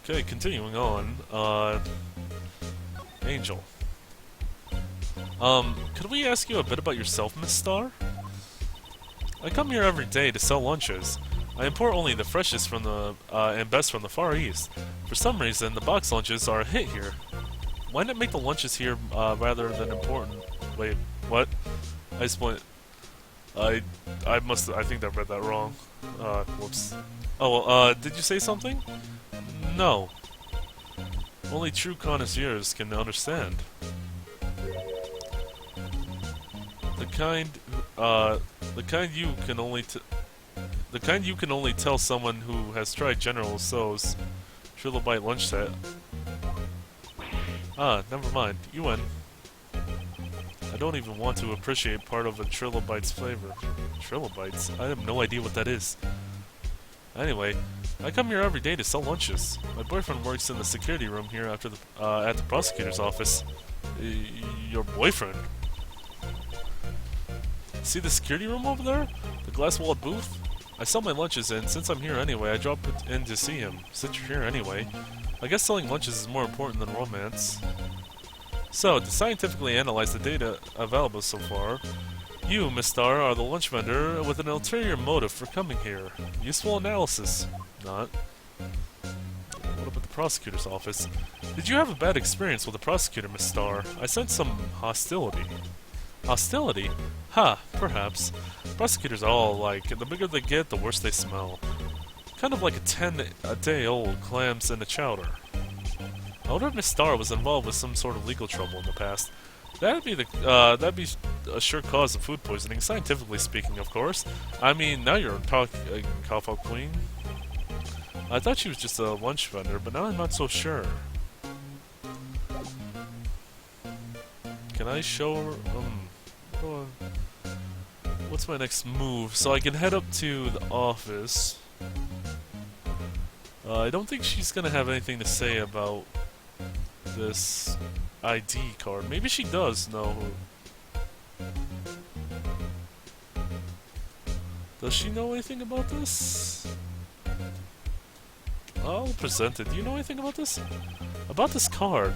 Okay, continuing on. Angel. Could we ask you a bit about yourself, Miss Star? I come here every day to sell lunches. I import only the freshest from the, and best from the Far East. For some reason, the box lunches are a hit here. Why not make the lunches here, rather than important? Wait, what? I split. I think I read that wrong. Whoops. Oh, well, did you say something? No. Only true connoisseurs can understand. The kind you can only tell someone who has tried General Tso's Trilobite lunch set. Ah, never mind. You win. I don't even want to appreciate part of a Trilobite's flavor. Trilobites? I have no idea what that is. Anyway, I come here every day to sell lunches. My boyfriend works in the security room here after the at the prosecutor's office. Your boyfriend? See the security room over there? The glass-walled booth? I sell my lunches, and since I'm here anyway, I drop in to see him. Since you're here anyway, I guess selling lunches is more important than romance. So, to scientifically analyze the data available so far, you, Miss Star, are the lunch vendor with an ulterior motive for coming here. Useful analysis. Not. What about the prosecutor's office? Did you have a bad experience with the prosecutor, Miss Star? I sense some hostility. Hostility? Ha, perhaps. Prosecutors are all alike, and the bigger they get, the worse they smell. Kind of like a 10-a-day-old clams in a chowder. I wonder if Miss Star was involved with some sort of legal trouble in the past. That'd be a sure cause of food poisoning, scientifically speaking, of course. I mean, now you're talking, cough up queen. I thought she was just a lunch vendor, but now I'm not so sure. Can I show her? What's my next move? So I can head up to the office. I don't think she's gonna have anything to say about this ID card. Maybe she does know. Does she know anything about this? I'll present it. Do you know anything about this? About this card.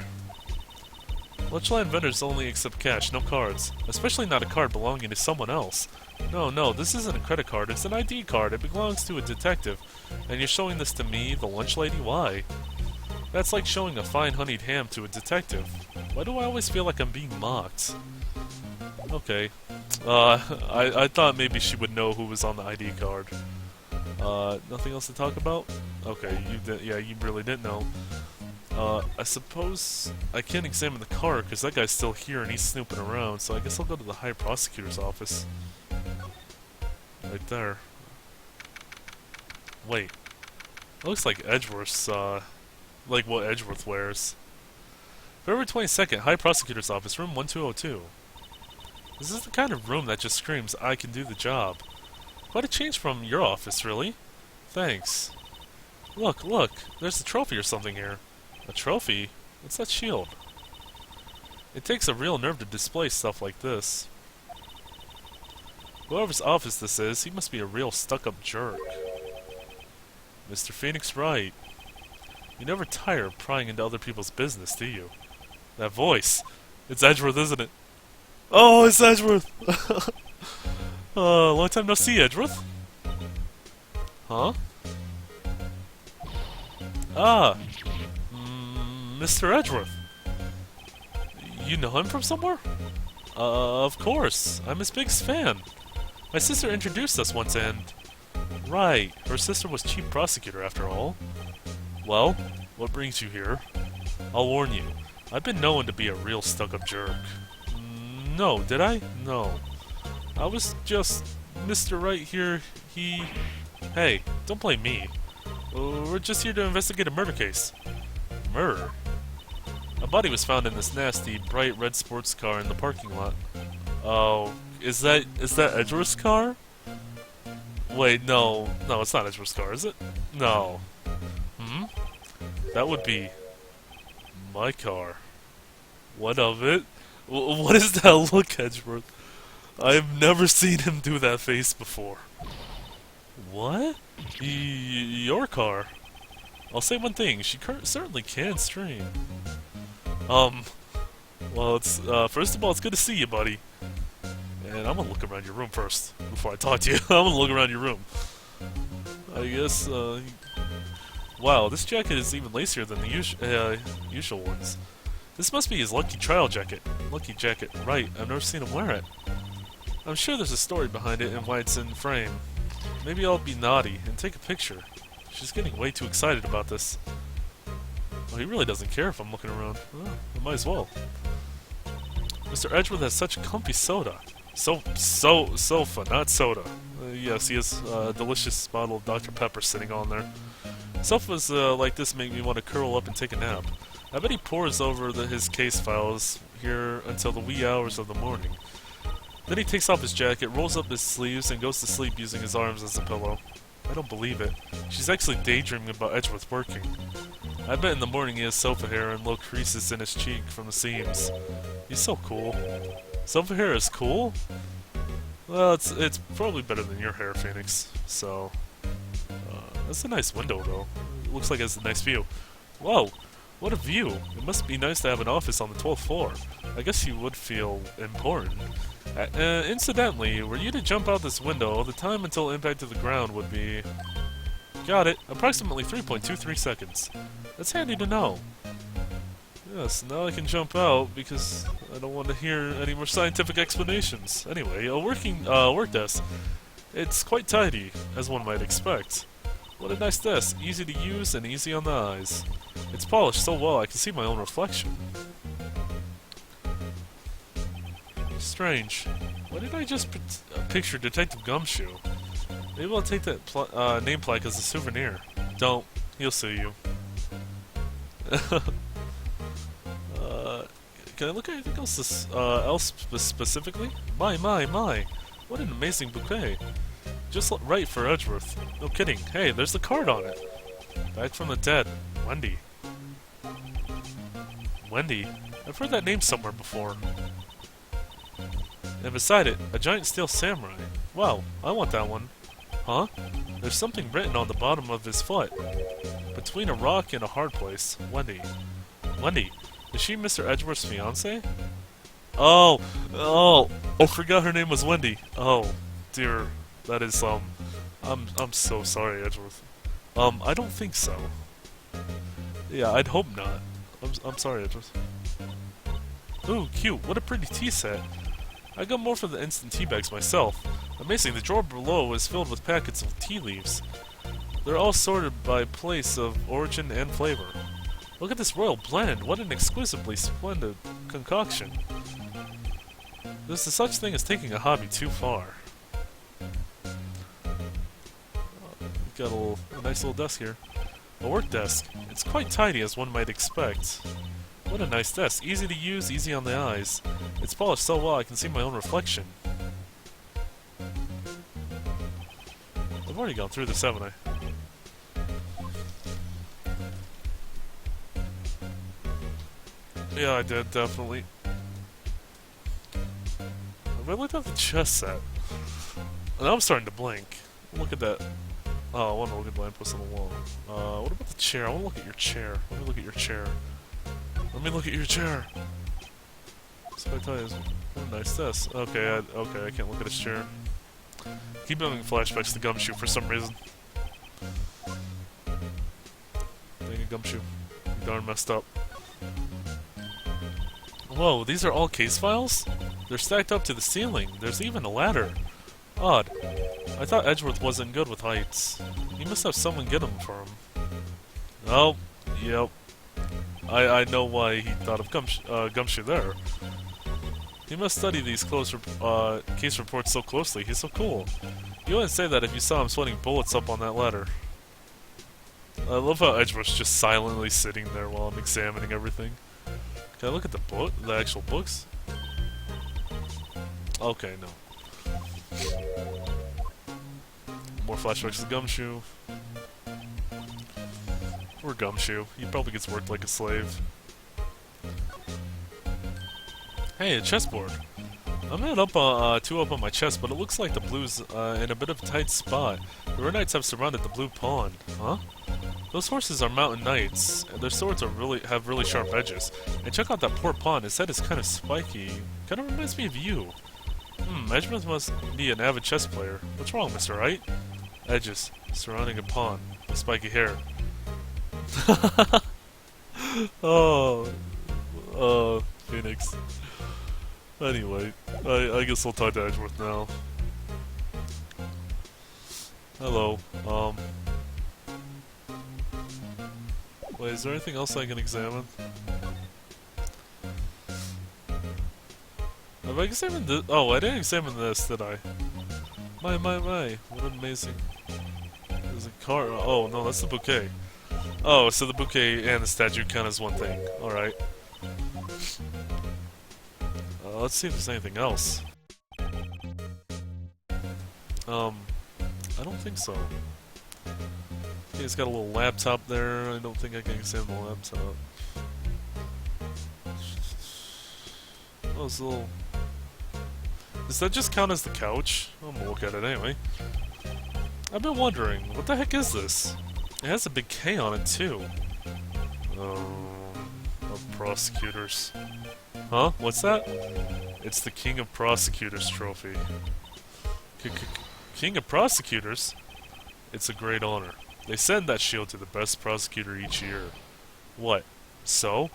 Lunchland vendors only accept cash, no cards. Especially not a card belonging to someone else. No, this isn't a credit card, it's an ID card. It belongs to a detective. And you're showing this to me, the lunch lady? Why? That's like showing a fine honeyed ham to a detective. Why do I always feel like I'm being mocked? Okay. I thought maybe she would know who was on the ID card. Nothing else to talk about? Okay, you really didn't know. I suppose I can't examine the car because that guy's still here and he's snooping around, so I guess I'll go to the High Prosecutor's office. Right there. Wait. It looks like Edgeworth's, like what Edgeworth wears. February 22nd, High Prosecutor's office, room 1202. This is the kind of room that just screams, I can do the job. Quite a change from your office, really. Thanks. Look, there's a trophy or something here. A trophy? What's that shield? It takes a real nerve to display stuff like this. Whoever's office this is, he must be a real stuck-up jerk. Mr. Phoenix Wright. You never tire of prying into other people's business, do you? That voice. It's Edgeworth, isn't it? Oh, it's Edgeworth! Long time no see, Edgeworth. Huh? Ah! Mr. Edgeworth. You know him from somewhere? Of course. I'm his biggest fan. My sister introduced us once and... Right. Her sister was chief prosecutor after all. Well, what brings you here? I'll warn you. I've been known to be a real stuck-up jerk. No, did I? No. I was just... Mr. Wright here, he... Hey, don't blame me. We're just here to investigate a murder case. Murder? A body was found in this nasty, bright red sports car in the parking lot. Oh, is that Edgeworth's car? Wait, no, it's not Edgeworth's car, is it? No. That would be my car. What of it? What is that look, Edgeworth? I've never seen him do that face before. What? Your car? I'll say one thing, she certainly can stream. Um, well, it's, first of all, it's good to see you, buddy. And I'm gonna look around your room first, before I talk to you. I'm gonna look around your room. I guess, wow, this jacket is even lacier than the usual ones. This must be his lucky trial jacket. Lucky jacket, right, I've never seen him wear it. I'm sure there's a story behind it and why it's in frame. Maybe I'll be naughty and take a picture. She's getting way too excited about this. Well, he really doesn't care if I'm looking around. Well, I might as well. Mr. Edgeworth has such comfy soda. Sofa, not soda. Yes, he has a delicious bottle of Dr. Pepper sitting on there. Sofas like this make me want to curl up and take a nap. I bet he pores over his case files here until the wee hours of the morning. Then he takes off his jacket, rolls up his sleeves, and goes to sleep using his arms as a pillow. I don't believe it. She's actually daydreaming about Edgeworth working. I bet in the morning he has sofa hair and little creases in his cheek from the seams. He's so cool. Sofa hair is cool? Well, it's probably better than your hair, Phoenix. So, that's a nice window, though. It looks like it's a nice view. Whoa, what a view! It must be nice to have an office on the 12th floor. I guess you would feel important. Incidentally, were you to jump out this window, the time until impact to the ground would be... Got it, approximately 3.23 seconds. That's handy to know. Yes, now I can jump out because I don't want to hear any more scientific explanations. Anyway, a working work desk. It's quite tidy, as one might expect. What a nice desk, easy to use and easy on the eyes. It's polished so well I can see my own reflection. Strange. Why did I just picture Detective Gumshoe? Maybe I'll take that name plaque as a souvenir. Don't. He'll sue you. Can I look at anything else specifically? My. What an amazing bouquet. Just right for Edgeworth. No kidding. Hey, there's the card on it. Back from the dead. Wendy. Wendy? I've heard that name somewhere before. And beside it, a giant steel samurai. Wow, I want that one. Huh? There's something written on the bottom of his foot. Between a rock and a hard place. Wendy. Wendy? Is she Mr. Edgeworth's fiancée? Oh, I forgot her name was Wendy. Oh, dear. That is, I'm so sorry, Edgeworth. I don't think so. Yeah, I'd hope not. I'm sorry, Edgeworth. Ooh, cute. What a pretty tea set. I got more for the instant tea bags myself. Amazing, the drawer below is filled with packets of tea leaves. They're all sorted by place of origin and flavor. Look at this royal blend. What an exquisitely splendid concoction. There's such thing as taking a hobby too far. Got a nice little desk here. A work desk. It's quite tidy as one might expect. What a nice desk. Easy to use, easy on the eyes. It's polished so well I can see my own reflection. I've already gone through this, haven't I? Yeah, I did, definitely. Have I looked at the chess set? Now I'm starting to blink. Look at that. Oh, I want to look at the lamppost on the wall. What about the chair? I want to look at your chair. Let me look at your chair. Let me look at your chair. So I tell you, what a nice desk. Okay, I can't look at his chair. Keep having flashbacks to Gumshoe for some reason. Dang it, Gumshoe. You darn messed up. Whoa, these are all case files? They're stacked up to the ceiling. There's even a ladder. Odd. I thought Edgeworth wasn't good with heights. He must have someone get them for him. Oh, yep. I know why he thought of Gumshoe there. He must study these case reports so closely. He's so cool. You wouldn't say that if you saw him sweating bullets up on that ladder. I love how Edgeworth's just silently sitting there while I'm examining everything. Can I look at the actual books? Okay, no. More flashbacks to Gumshoe. Poor Gumshoe. He probably gets worked like a slave. Hey, a chessboard. I'm not up too up on my chest, but it looks like the blue's in a bit of a tight spot. The Wrights have surrounded the blue pawn. Huh? Those horses are mountain knights, and their swords have really sharp edges. And check out that poor pawn, his head is kind of spiky. Kind of reminds me of you. Edgeworth must be an avid chess player. What's wrong, Mr. Wright? Edges, surrounding a pawn, with spiky hair. Oh, Phoenix. Anyway, I guess I'll talk to Edgeworth now. Hello, wait, is there anything else I can examine? Have I examined this? Oh, I didn't examine this, did I? My, what amazing. There's a car. Oh, no, that's the bouquet. Oh, so the bouquet and the statue count as one thing. Alright. Let's see if there's anything else. I don't think so. Okay, it's got a little laptop there. I don't think I can examine the laptop. Oh, it's a little... Does that just count as the couch? I'm gonna look at it anyway. I've been wondering, what the heck is this? It has a big K on it, too. Of prosecutors. Huh? What's that? It's the King of Prosecutors trophy. King of Prosecutors? It's a great honor. They send that shield to the best prosecutor each year. What? So?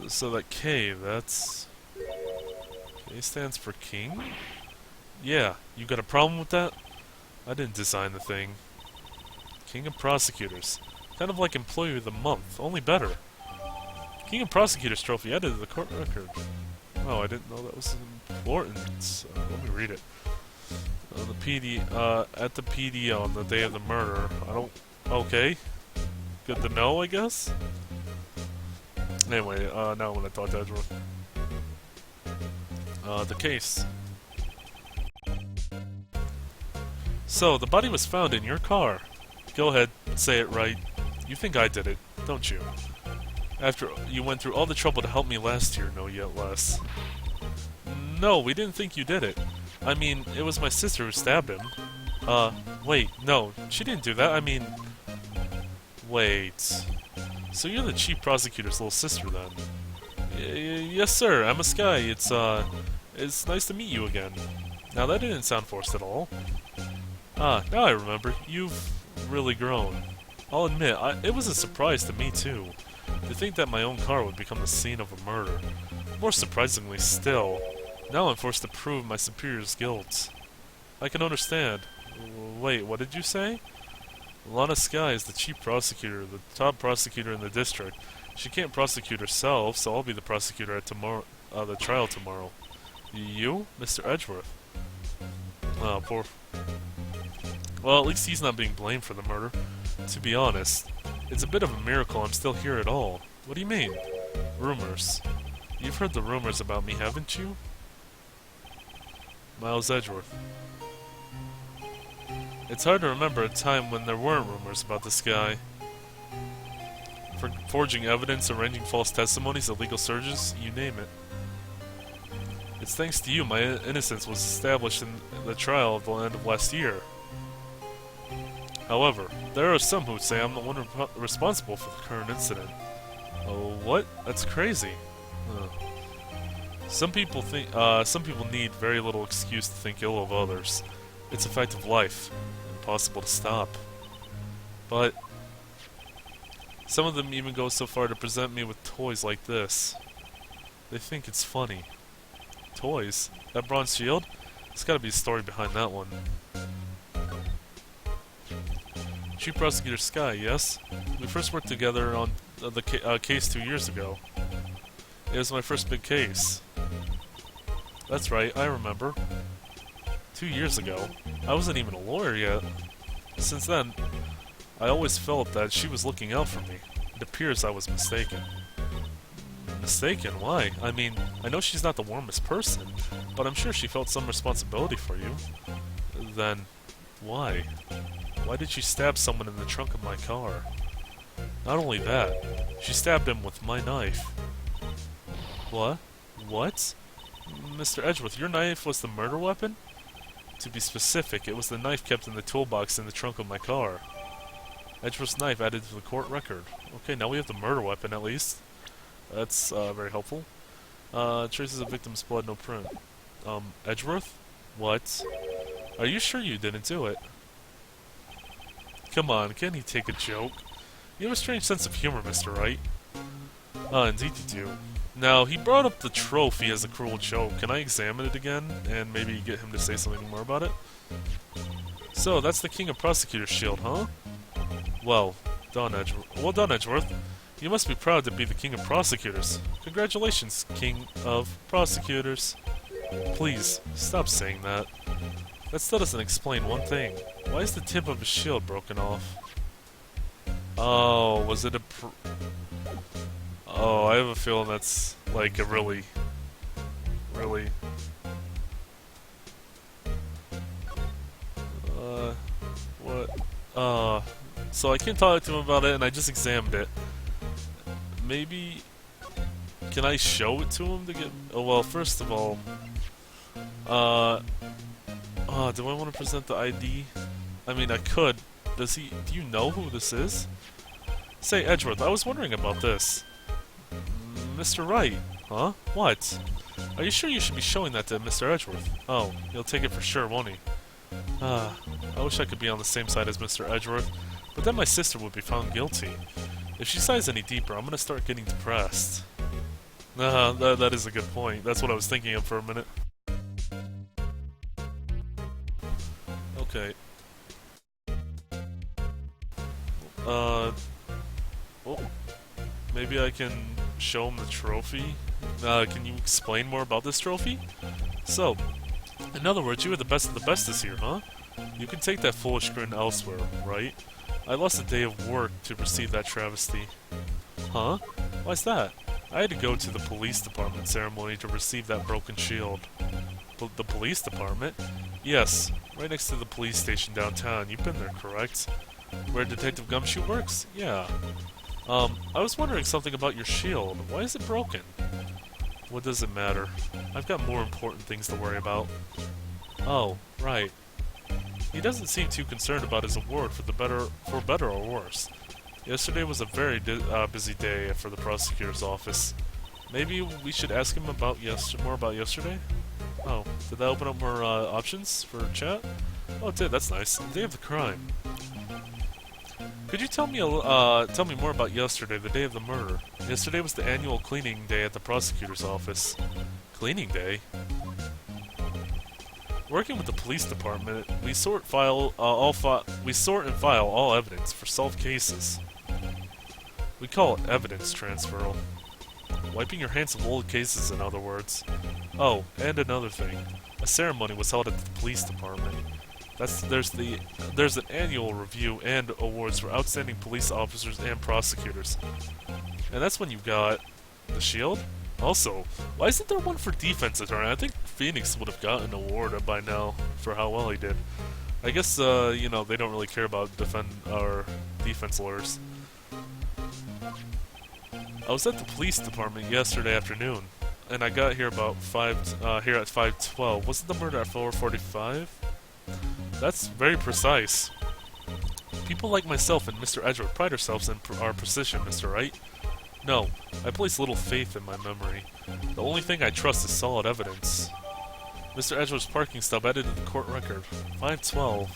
So that K, that's... K stands for King? Yeah, you got a problem with that? I didn't design the thing. King of Prosecutors. Kind of like Employee of the Month, only better. King of Prosecutors trophy added to the court record. Oh, I didn't know that was important. Let me read it. At the PD on the day of the murder. Okay. Good to know, I guess? Anyway, now I'm gonna talk to Edgeworth. The case. So, the body was found in your car. Go ahead, say it right. You think I did it, don't you? After you went through all the trouble to help me last year, no yet less. No, we didn't think you did it. I mean, it was my sister who stabbed him. Wait, no, she didn't do that. I mean... Wait... So you're the chief prosecutor's little sister, then? Yes, sir, I'm a Sky. It's nice to meet you again. Now, that didn't sound forced at all. Ah, now I remember. You've really grown. I'll admit, it was a surprise to me, too. To think that my own car would become the scene of a murder. More surprisingly still, now I'm forced to prove my superior's guilt. I can understand. Wait, what did you say? Lana Sky is the chief prosecutor, the top prosecutor in the district. She can't prosecute herself, so I'll be the prosecutor at the trial tomorrow. You? Mr. Edgeworth? Oh, poor... Well, at least he's not being blamed for the murder. To be honest, it's a bit of a miracle I'm still here at all. What do you mean? Rumors. You've heard the rumors about me, haven't you? Miles Edgeworth. It's hard to remember a time when there weren't rumors about this guy. For forging evidence, arranging false testimonies, illegal searches, you name it. It's thanks to you my innocence was established in the trial at the end of last year. However, there are some who say I'm the one responsible for the current incident. Oh, what? That's crazy. Some people need very little excuse to think ill of others. It's a fact of life. Impossible to stop. But some of them even go so far to present me with toys like this. They think it's funny. Toys? That bronze shield? There's gotta be a story behind that one. Chief Prosecutor Sky, yes? We first worked together on the case 2 years ago. It was my first big case. That's right, I remember. 2 years ago. I wasn't even a lawyer yet. Since then, I always felt that she was looking out for me. It appears I was mistaken. Mistaken? Why? I mean, I know she's not the warmest person, but I'm sure she felt some responsibility for you. Then, why? Why did she stab someone in the trunk of my car? Not only that, she stabbed him with my knife. What? What? Mr. Edgeworth, your knife was the murder weapon? To be specific, it was the knife kept in the toolbox in the trunk of my car. Edgeworth's knife added to the court record. Okay, now we have the murder weapon at least. That's very helpful. Traces of victim's blood, no print. Edgeworth? What? Are you sure you didn't do it? Come on, can't he take a joke? You have a strange sense of humor, Mr. Wright. Indeed you do. Now, he brought up the trophy as a cruel joke. Can I examine it again, and maybe get him to say something more about it? So, that's the King of Prosecutors shield, huh? Well done, Edgeworth. You must be proud to be the King of Prosecutors. Congratulations, King of Prosecutors. Please, stop saying that. That still doesn't explain one thing. Why is the tip of his shield broken off? Oh, was it a Oh, I have a feeling that's like a really... what? So I can't talk to him about it and I just examined it. Maybe... Can I show it to him to get... Oh, well, first of all... do I want to present the ID? I mean, I could. Do you know who this is? Say, Edgeworth, I was wondering about this. Mr. Wright. Huh? What? Are you sure you should be showing that to Mr. Edgeworth? Oh, he'll take it for sure, won't he? I wish I could be on the same side as Mr. Edgeworth, but then my sister would be found guilty. If she sighs any deeper, I'm gonna start getting depressed. That is a good point. That's what I was thinking of for a minute. Okay. Oh. Maybe I can show him the trophy? Can you explain more about this trophy? So, in other words, you were the best of the best this year, huh? You can take that foolish grin elsewhere, right? I lost a day of work to receive that travesty. Huh? Why's that? I had to go to the police department ceremony to receive that broken shield. The police department? Yes, right next to the police station downtown. You've been there, correct? Where Detective Gumshoe works? Yeah. I was wondering something about your shield. Why is it broken? What does it matter? I've got more important things to worry about. Oh, right. He doesn't seem too concerned about his award for better or worse. Yesterday was a very busy day for the prosecutor's office. Maybe we should ask him about more about yesterday? Oh, did that open up more options for chat? Oh, it did. That's nice. Day of the crime. Could you tell me more about yesterday, the day of the murder? Yesterday was the annual cleaning day at the prosecutor's office. Cleaning day? Working with the police department, we sort and file all evidence for solved cases. We call it evidence transferal. Wiping your hands of old cases, in other words. Oh, and another thing. A ceremony was held at the police department. There's an annual review and awards for outstanding police officers and prosecutors. And that's when you got the shield? Also, why isn't there one for defense attorney? I think Phoenix would have gotten an award by now for how well he did. I guess, you know, they don't really care about defense lawyers. I was at the police department yesterday afternoon, and I got here about here at 5:12. Wasn't the murder at 4:45? That's very precise. People like myself and Mr. Edgeworth pride ourselves in our precision, Mr. Wright. No, I place little faith in my memory. The only thing I trust is solid evidence. Mr. Edgeworth's parking stub added to the court record. 5:12.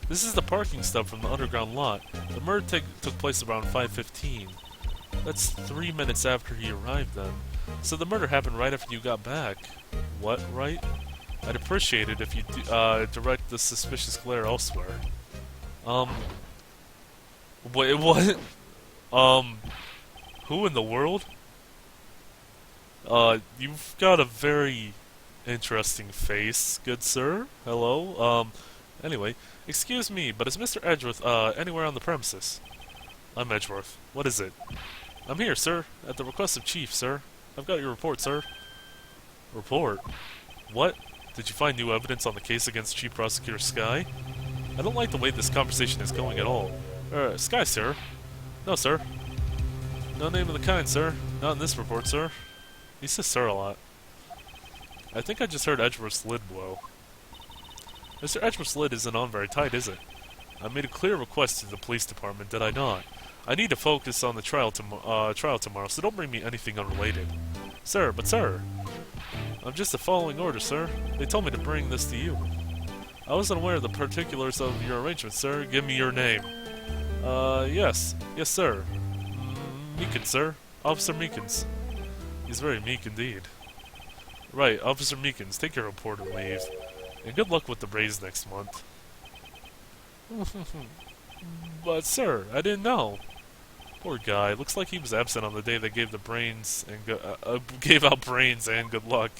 This is the parking stub from the underground lot. The murder took place around 5:15. That's 3 minutes after he arrived then. So the murder happened right after you got back. What, Wright? I'd appreciate it if you direct the suspicious glare elsewhere. Wait, what? Who in the world? You've got a very interesting face, good sir. Hello? Anyway, excuse me, but is Mr. Edgeworth, anywhere on the premises? I'm Edgeworth. What is it? I'm here, sir, at the request of Chief, sir. I've got your report, sir. Report? What? Did you find new evidence on the case against Chief Prosecutor Sky? I don't like the way this conversation is going at all. Sky, sir? No, sir. No name of the kind, sir. Not in this report, sir. He says sir a lot. I think I just heard Edgeworth's lid blow. Mr. Edgeworth's lid isn't on very tight, is it? I made a clear request to the police department, did I not? I need to focus on the trial tomorrow, so don't bring me anything unrelated. Sir, but sir! I'm just following orders, sir. They told me to bring this to you. I wasn't aware of the particulars of your arrangement, sir. Give me your name. Yes. Yes, sir. Meekins, sir. Officer Meekins. He's very meek indeed. Right, Officer Meekins, take your report and leave. And good luck with the raise next month. But, sir, I didn't know. Poor guy. Looks like he was absent on the day they gave the brains and gave out brains and good luck.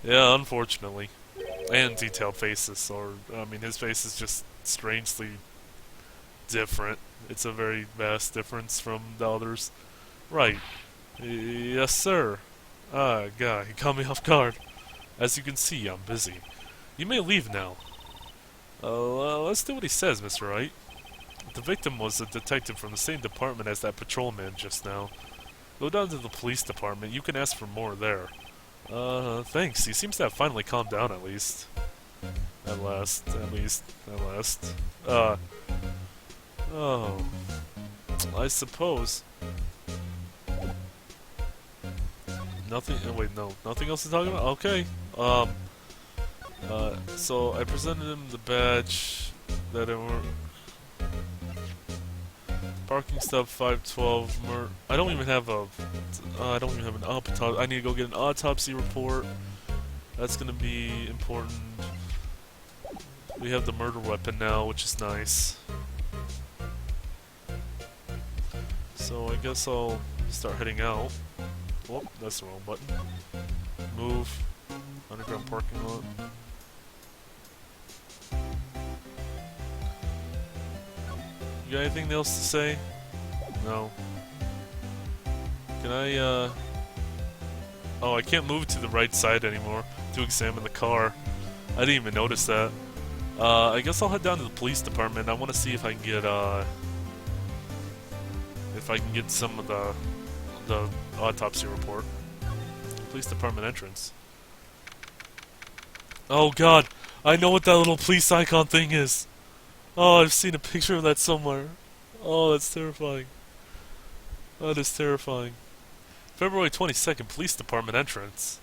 Yeah, unfortunately. And detailed faces, or, I mean, his face is just strangely different. It's a very vast difference from the others. Right. Yes, sir. Ah, God, he caught me off guard. As you can see, I'm busy. You may leave now. Let's do what he says, Mr. Wright. The victim was a detective from the same department as that patrolman just now. Go down to the police department. You can ask for more there. Thanks. He seems to have finally calmed down at least. At last. Oh. I suppose. Nothing. Oh, wait, no. Nothing else to talk about? Okay. So I presented him the badge that it were. Parking stop 512. I don't even have a. I don't even have an autopsy. I need to go get an autopsy report. That's gonna be important. We have the murder weapon now, which is nice. So I guess I'll start heading out. Oh, that's the wrong button. Move. Underground parking lot. You got anything else to say? No. Can I, Oh, I can't move to the right side anymore to examine the car. I didn't even notice that. I guess I'll head down to the police department. I want to see if I can get, some of the autopsy report. Police department entrance. Oh god! I know what that little police icon thing is! Oh, I've seen a picture of that somewhere. Oh, that's terrifying. That is terrifying. February 22nd, police department entrance.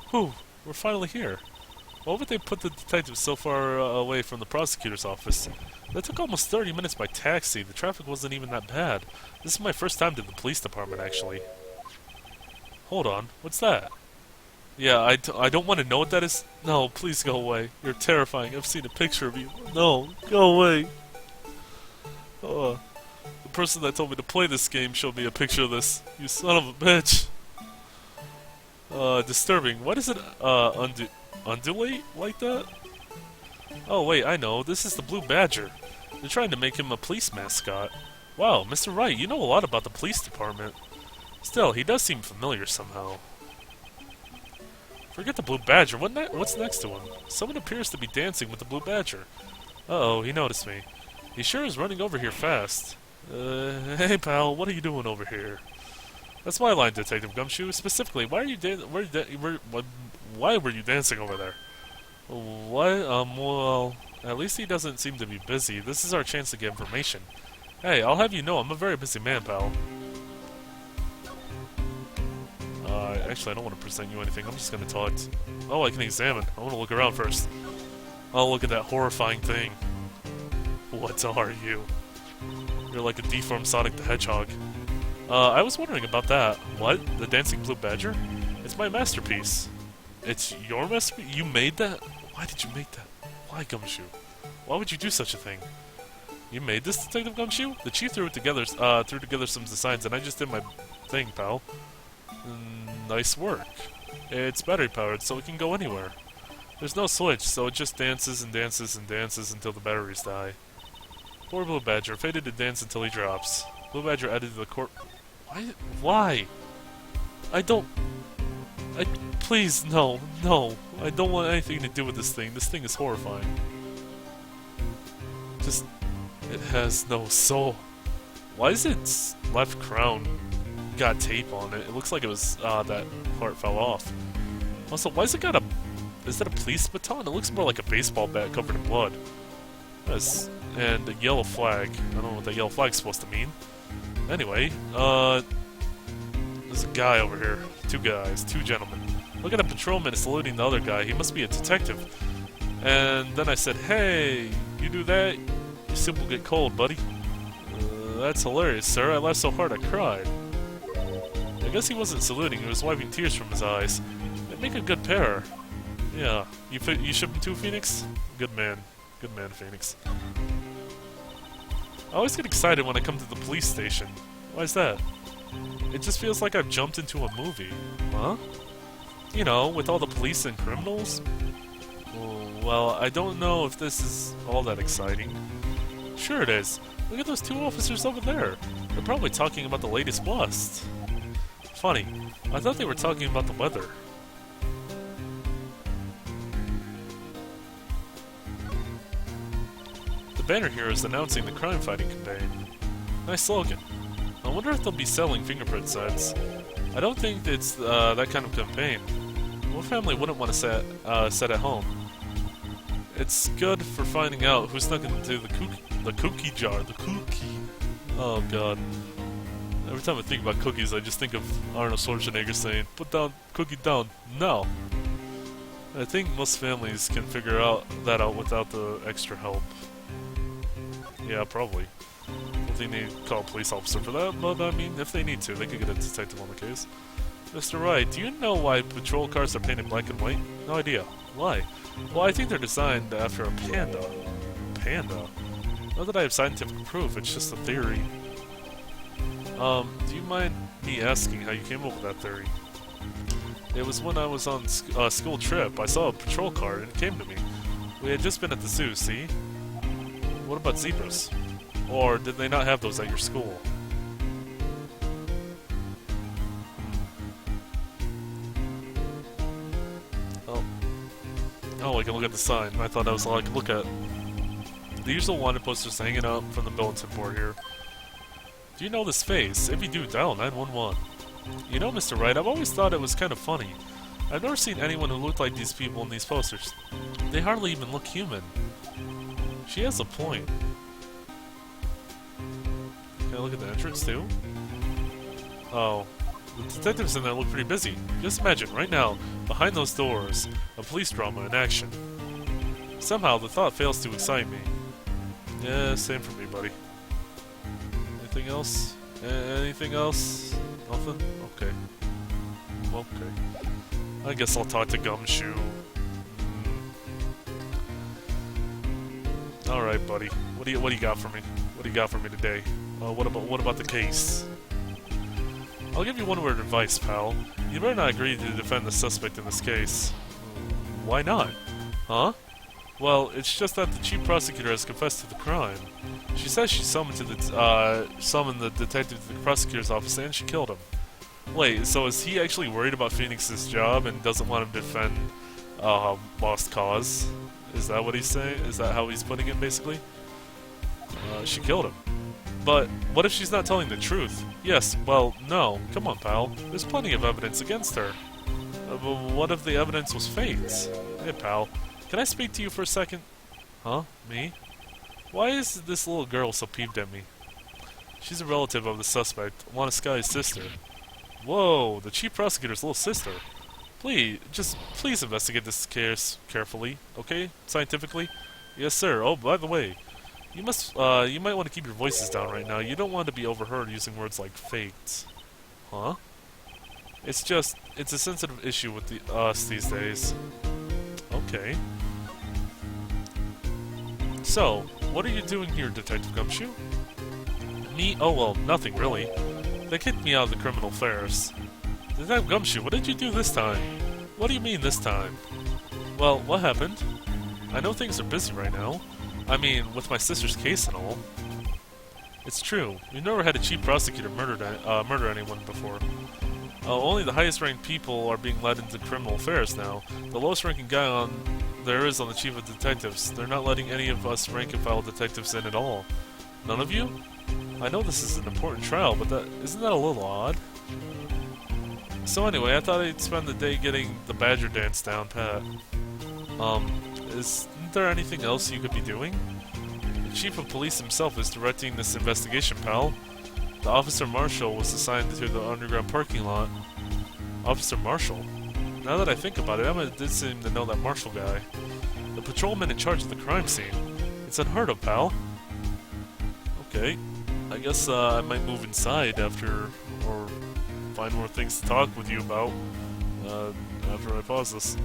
Whew, we're finally here. Why would they put the detectives so far away from the prosecutor's office? That took almost 30 minutes by taxi. The traffic wasn't even that bad. This is my first time to the police department, actually. Hold on, what's that? Yeah, I don't want to know what that is. No, please go away. You're terrifying. I've seen a picture of you. No, go away. The person that told me to play this game showed me a picture of this. You son of a bitch. Disturbing. Why does it, undulate like that? Oh, wait, I know. This is the Blue Badger. They're trying to make him a police mascot. Wow, Mr. Wright, you know a lot about the police department. Still, he does seem familiar somehow. Forget the Blue Badger. What's next to him? Someone appears to be dancing with the Blue Badger. Uh-oh, he noticed me. He sure is running over here fast. Hey pal, what are you doing over here? That's my line, Detective Gumshoe. Specifically, why were you dancing over there? What? Well, at least he doesn't seem to be busy. This is our chance to get information. Hey, I'll have you know, I'm a very busy man, pal. Actually, I don't want to present you anything. I'm just going to talk. Oh, I can examine. I want to look around first. Oh, look at that horrifying thing. What are you? You're like a deformed Sonic the Hedgehog. I was wondering about that. What? The Dancing Blue Badger? It's my masterpiece. It's your masterpiece? You made that? Why did you make that? Why, Gumshoe? Why would you do such a thing? You made this, Detective Gumshoe? The chief threw together some designs, and I just did my thing, pal. Nice work. It's battery powered, so it can go anywhere. There's no switch, so it just dances and dances and dances until the batteries die. Poor Blue Badger, fated to dance until he drops. Blue Badger added to the court. Why? Please, no. I don't want anything to do with this thing. This thing is horrifying. It has no soul. Why is its left crown got tape on it? It looks like it was, that part fell off. Also, why is it got Is that a police baton? It looks more like a baseball bat covered in blood. Yes, and a yellow flag. I don't know what that yellow flag's supposed to mean. Anyway, there's a guy over here. Two guys, two gentlemen. Look at a patrolman saluting the other guy. He must be a detective. And then I said, "Hey, you do that, your soup will get cold, buddy." That's hilarious, sir. I laughed so hard I cried. I guess he wasn't saluting. He was wiping tears from his eyes. They make a good pair. Yeah. You ship him too, Phoenix? Good man. Good man, Phoenix. I always get excited when I come to the police station. Why is that? It just feels like I've jumped into a movie. Huh? You know, with all the police and criminals? Well, I don't know if this is all that exciting. Sure it is. Look at those two officers over there. They're probably talking about the latest bust. Funny. I thought they were talking about the weather. The banner here is announcing the crime-fighting campaign. Nice slogan. I wonder if they'll be selling fingerprint sets. I don't think it's that kind of campaign. What family wouldn't want to set at home? It's good for finding out who snuck into the cookie jar. The cookie. Oh god. Every time I think about cookies, I just think of Arnold Schwarzenegger saying, "Put down, cookie down, now." I think most families can figure that out without the extra help. Yeah, probably. I don't think they call a police officer for that, but I mean, if they need to, they could get a detective on the case. Mr. Wright, do you know why patrol cars are painted black and white? No idea. Why? Well, I think they're designed after a panda. Panda? Not that I have scientific proof, it's just a theory. Do you mind me asking how you came up with that theory? It was when I was on a school trip. I saw a patrol car and it came to me. We had just been at the zoo, see? What about zebras? Or did they not have those at your school? Oh, I can look at the sign. I thought I was like, look at the usual wanted posters hanging out from the bulletin board here. Do you know this face? If you do, dial 911. You know, Mr. Wright, I've always thought it was kind of funny. I've never seen anyone who looked like these people in these posters. They hardly even look human. She has a point. Can I look at the entrance too? Oh. The detectives in there look pretty busy. Just imagine, right now, behind those doors, a police drama in action. Somehow, the thought fails to excite me. Yeah, same for me, buddy. Anything else? Anything else? Nothing? Okay. Okay. I guess I'll talk to Gumshoe. Alright, buddy. What do you got for me? What do you got for me today? What about the case? I'll give you one word of advice, pal. You better not agree to defend the suspect in this case. Why not? Huh? Well, it's just that the chief prosecutor has confessed to the crime. She says she summoned the detective to the prosecutor's office and she killed him. Wait, so is he actually worried about Phoenix's job and doesn't want him to defend lost cause? Is that what he's saying? Is that how he's putting it, basically? She killed him. But what if she's not telling the truth? Yes, well, no. Come on, pal. There's plenty of evidence against her. But what if the evidence was faked? Hey, pal. Can I speak to you for a second? Huh? Me? Why is this little girl so peeved at me? She's a relative of the suspect, Sky's sister. Whoa, the chief prosecutor's little sister. Please investigate this case carefully, okay? Scientifically? Yes, sir. Oh, by the way, you might want to keep your voices down right now. You don't want to be overheard using words like faked. Huh? It's a sensitive issue with us these days. Okay. So, what are you doing here, Detective Gumshoe? Me? Oh, well, nothing really. They kicked me out of the criminal affairs. Detective Gumshoe, what did you do this time? What do you mean this time? Well, what happened? I know things are busy right now. I mean, with my sister's case and all. It's true. We've never had a chief prosecutor murder anyone before. Only the highest-ranked people are being led into criminal affairs now. The lowest-ranking guy there is on the chief of detectives. They're not letting any of us rank-and-file detectives in at all. None of you? I know this is an important trial, but isn't that a little odd? So anyway, I thought I'd spend the day getting the badger dance down pat. Isn't there anything else you could be doing? The chief of police himself is directing this investigation, pal. The Officer Marshal was assigned to the underground parking lot. Officer Marshal? Now that I think about it, Emma did seem to know that Marshal guy. The patrolman in charge of the crime scene. It's unheard of, pal. Okay. I guess I might move inside after, or find more things to talk with you about, after I pause this.